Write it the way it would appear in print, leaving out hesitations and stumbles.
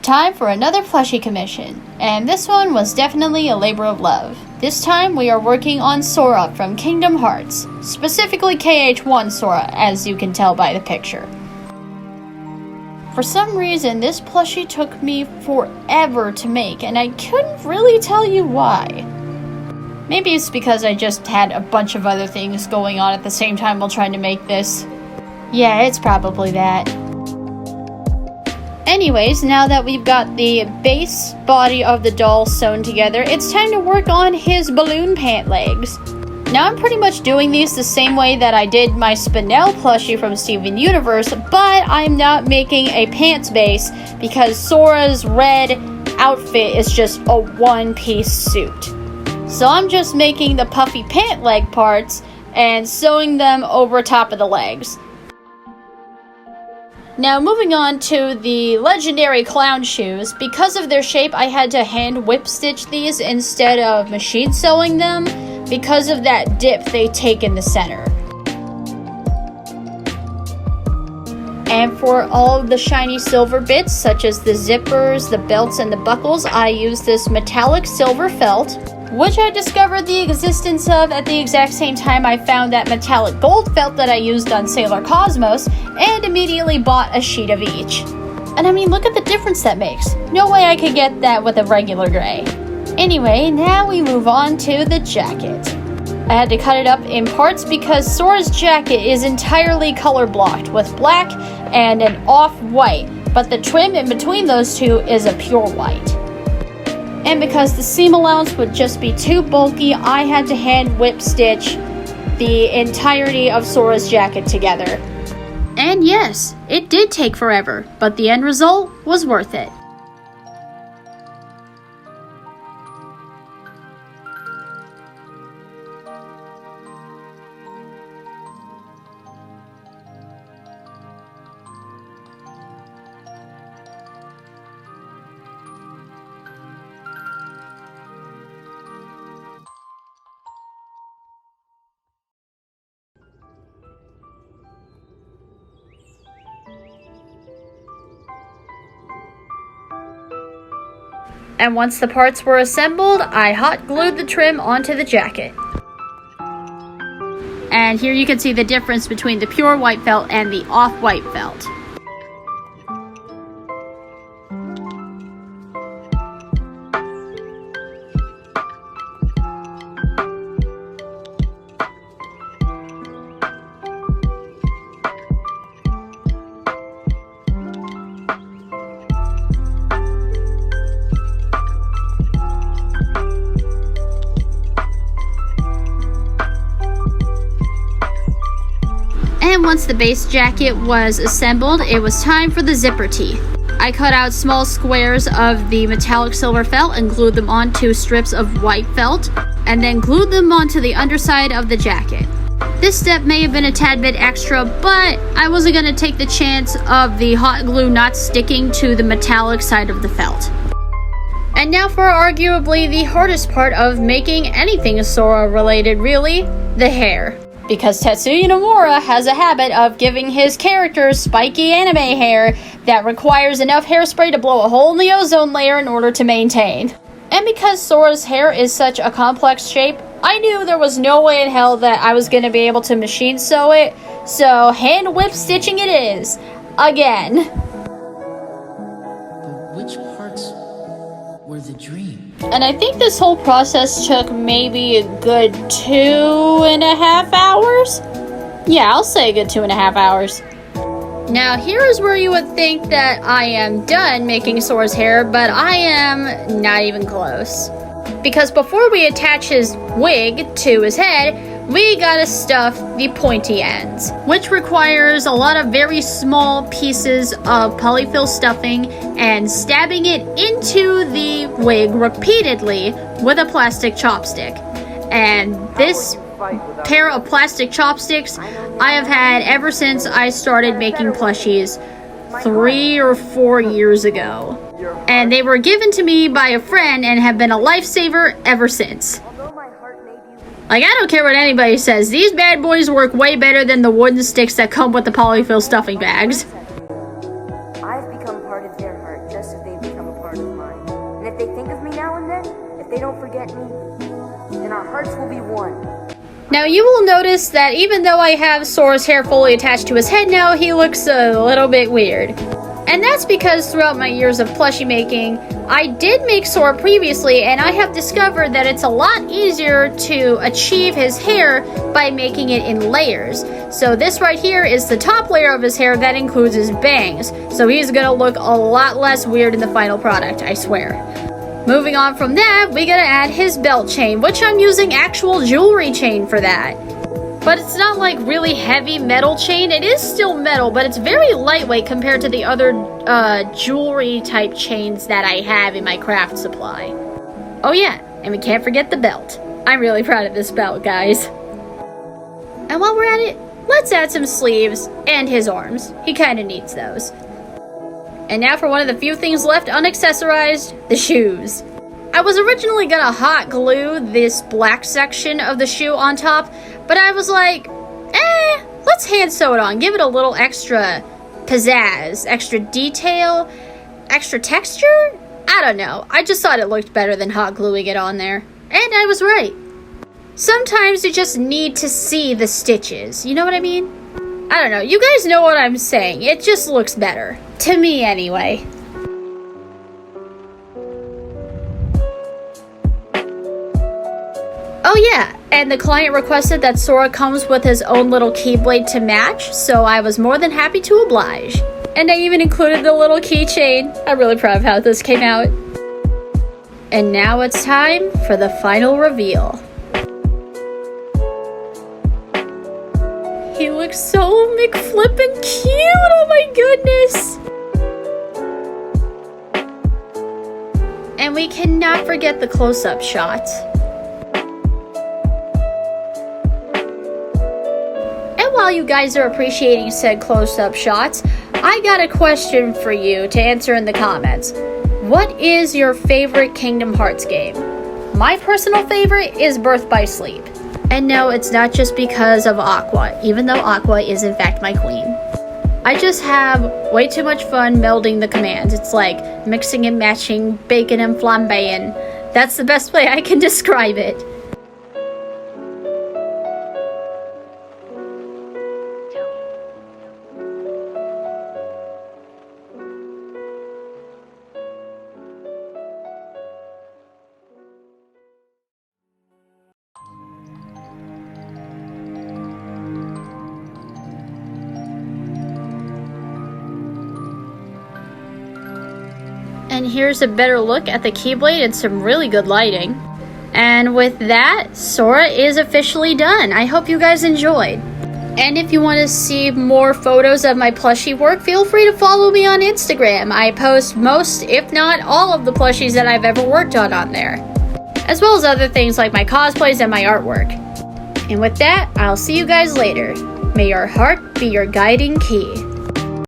time for another plushie commission, and this one was definitely a labor of love. This time we are working on Sora from Kingdom Hearts, specifically KH1 Sora, as you can tell by the picture. For some reason, this plushie took me forever to make, and I couldn't really tell you why. Maybe it's because I just had a bunch of other things going on at the same time while trying to make this. Yeah, it's probably that. Anyways, now that we've got the base body of the doll sewn together, it's time to work on his balloon pant legs. Now I'm pretty much doing these the same way that I did my Spinel plushie from Steven Universe, but I'm not making a pants base because Sora's red outfit is just a one-piece suit. So I'm just making the puffy pant leg parts and sewing them over top of the legs. Now moving on to the legendary clown shoes, because of their shape I had to hand whip stitch these instead of machine sewing them because of that dip they take in the center. And for all of the shiny silver bits such as the zippers, the belts, and the buckles, I use this metallic silver felt, which I discovered the existence of at the exact same time I found that metallic gold felt that I used on Sailor Cosmos, and immediately bought a sheet of each. And I mean, look at the difference that makes. No way I could get that with a regular gray. Anyway, now we move on to the jacket. I had to cut it up in parts because Sora's jacket is entirely color blocked with black and an off-white, but the trim in between those two is a pure white. And because the seam allowance would just be too bulky, I had to hand whip stitch the entirety of Sora's jacket together. And yes, it did take forever, but the end result was worth it. And once the parts were assembled, I hot glued the trim onto the jacket. And here you can see the difference between the pure white felt and the off-white felt. And once the base jacket was assembled, it was time for the zipper teeth. I cut out small squares of the metallic silver felt and glued them onto strips of white felt, and then glued them onto the underside of the jacket. This step may have been a tad bit extra, but I wasn't going to take the chance of the hot glue not sticking to the metallic side of the felt. And now for arguably the hardest part of making anything Sora related, really, the hair. Because Tetsuya Nomura has a habit of giving his characters spiky anime hair that requires enough hairspray to blow a hole in the ozone layer in order to maintain. And because Sora's hair is such a complex shape, I knew there was no way in hell that I was going to be able to machine sew it, so hand whip stitching it is. Again. But which parts were the dream? And I think this whole process took maybe a good 2.5 hours? Yeah, I'll say a good 2.5 hours. Now, here is where you would think that I am done making Sora's hair, but I am not even close. Because before we attach his wig to his head, we gotta stuff the pointy ends, which requires a lot of very small pieces of polyfill stuffing and stabbing it into the wig repeatedly with a plastic chopstick. And this pair of plastic chopsticks I have had ever since I started making plushies 3 or 4 years ago. And they were given to me by a friend and have been a lifesaver ever since. Like, I don't care what anybody says, these bad boys work way better than the wooden sticks that come with the polyfill stuffing bags. I've become part of their heart just as they've become if they think of me now and then, if they don't forget me, then our hearts will be one. Now you will notice that even though I have Sora's hair fully attached to his head now, he looks a little bit weird. And that's because throughout my years of plushie making, I did make Sora previously, and I have discovered that it's a lot easier to achieve his hair by making it in layers. So this right here is the top layer of his hair that includes his bangs. So he's gonna look a lot less weird in the final product, I swear. Moving on from that, we gotta add his belt chain, which I'm using actual jewelry chain for that. But it's not like really heavy metal chain. It is still metal, but it's very lightweight compared to the other jewelry type chains that I have in my craft supply. Oh yeah, and we can't forget the belt. I'm really proud of this belt, guys. And while we're at it, let's add some sleeves and his arms. He kinda needs those. And now for one of the few things left unaccessorized, the shoes. I was originally gonna hot glue this black section of the shoe on top, but I was like, let's hand sew it on. Give it a little extra pizzazz, extra detail, extra texture? I don't know. I just thought it looked better than hot gluing it on there. And I was right. Sometimes you just need to see the stitches. You know what I mean? I don't know. You guys know what I'm saying. It just looks better. To me, anyway. Oh yeah, and the client requested that Sora comes with his own little keyblade to match, so I was more than happy to oblige. And I even included the little keychain. I'm really proud of how this came out. And now it's time for the final reveal. He looks so McFlippin' cute, oh my goodness! And we cannot forget the close-up shot. While you guys are appreciating said close-up shots, I got a question for you to answer in the comments. What is your favorite Kingdom Hearts game? My personal favorite is Birth by Sleep. And no, it's not just because of Aqua, even though Aqua is in fact my queen. I just have way too much fun melding the commands. It's like mixing and matching, baking and flambeing. That's the best way I can describe it. And here's a better look at the Keyblade and some really good lighting. And with that, Sora is officially done. I hope you guys enjoyed. And if you want to see more photos of my plushie work, feel free to follow me on Instagram. I post most, if not all, of the plushies that I've ever worked on there. As well as other things like my cosplays and my artwork. And with that, I'll see you guys later. May your heart be your guiding key.